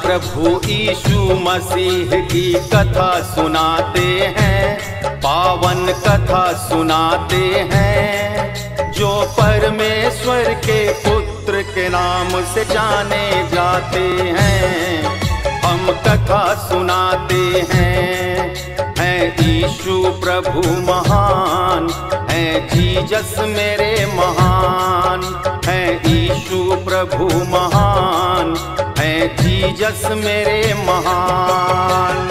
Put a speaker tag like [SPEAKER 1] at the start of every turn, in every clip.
[SPEAKER 1] प्रभु यीशु मसीह की कथा सुनाते हैं, पावन कथा सुनाते हैं, जो परमेश्वर के पुत्र के नाम से जाने जाते हैं। हम कथा सुनाते हैं, है यीशु प्रभु महान, है जीसस मेरे महान, है यीशु प्रभु महान, है जीसस मेरे महान।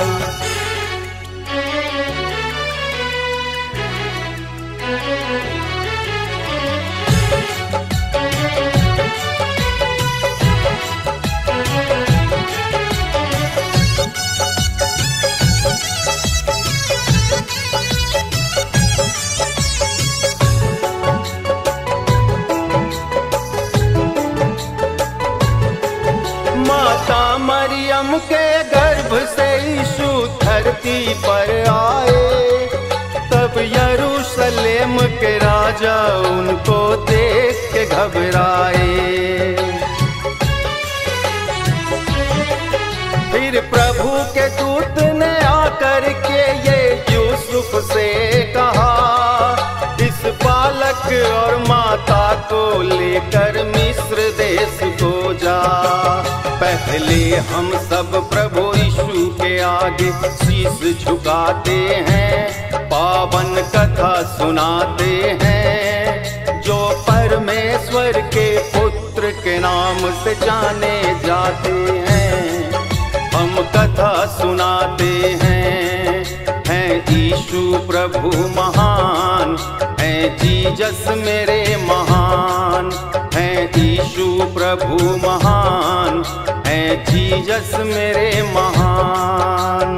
[SPEAKER 1] माता मरियम के गर्भ से यीशु धरती पर आए, तब यरूशलेम के राजा उनको देख के घबराए। फिर प्रभु के दूत ने आकर के ये यूसुफ से कहा, इस बालक और माता को लेकर मिस्र देश को जा। पहले हम सब प्रभु यीशु के आगे शीश झुकाते हैं, पावन कथा सुनाते हैं, जो परमेश्वर के पुत्र के नाम से जाने जाते हैं। हम कथा सुनाते हैं, है यीशु प्रभु महान, है जीसस मेरे महान, है यीशु प्रभु महान, है जीसस मेरे महान।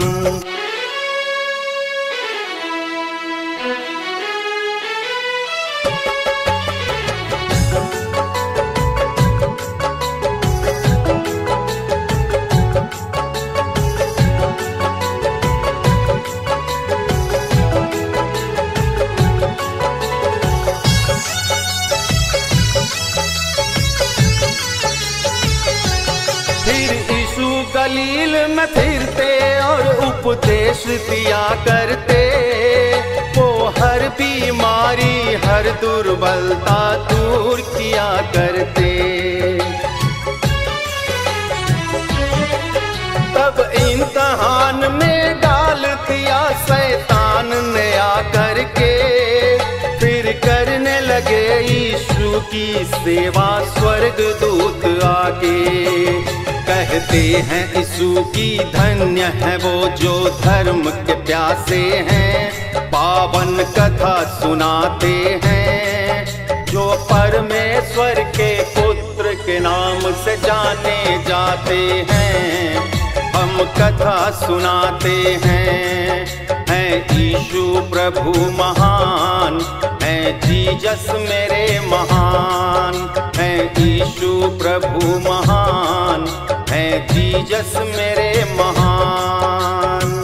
[SPEAKER 1] गलील में फिरते और उपदेश दिया करते, वो हर बीमारी हर दुर्बलता दूर किया करते। तब इम्तिहान में डाल दिया शैतान ने आकर के, फिर करने लगे यीशु की सेवा स्वर्गदूत आके। कहते हैं यीशु की धन्य है वो जो धर्म के प्यासे हैं, पावन कथा सुनाते हैं, जो परमेश्वर के पुत्र के नाम से जाने जाते हैं। हम कथा सुनाते हैं, है यीशु प्रभु महान, है जीसस मेरे महान, है यीशु प्रभु महान, है जीसस मेरे महान।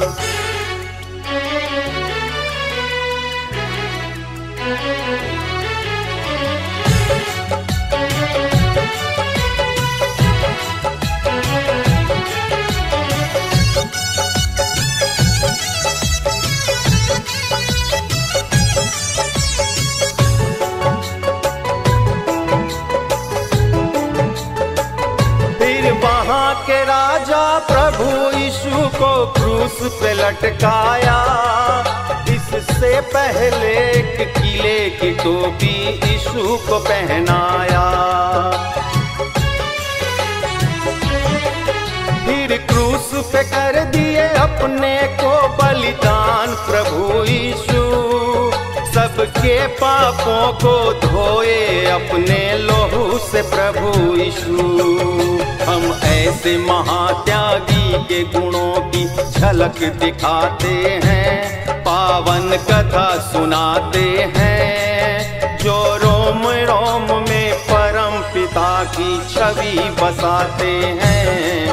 [SPEAKER 1] के राजा प्रभु यीशु को क्रूस पे लटकाया, इससे पहले एक किले की टोपी यीशु को पहनाया। फिर क्रूस पे कर दिए अपने को बलिदान प्रभु यीशु, सबके पापों को धोए अपने लहू से प्रभु यीशु। हम ऐसे महात्यागी के गुणों की झलक दिखाते हैं, पावन कथा सुनाते हैं, जो रोम रोम में परम पिता की छवि बसाते हैं।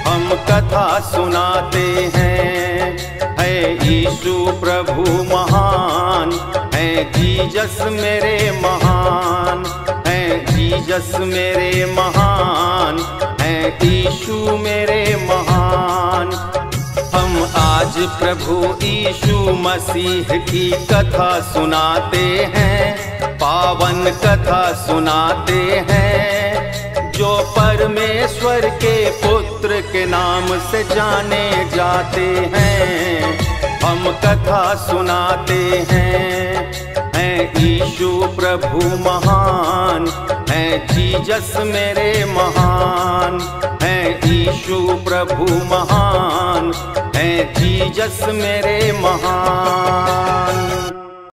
[SPEAKER 1] हम कथा सुनाते हैं, है यीशु प्रभु महान, है जीसस मेरे महान, है जीसस मेरे महान, है यीशु मेरे महान। हम आज प्रभु यीशु मसीह की कथा सुनाते हैं, पावन कथा सुनाते हैं, जो परमेश्वर के पुत्र के नाम से जाने जाते हैं। हम कथा सुनाते हैं यीशु प्रभु महान, है जीसस मेरे महान, है यीशु प्रभु महान, है जीसस मेरे महान।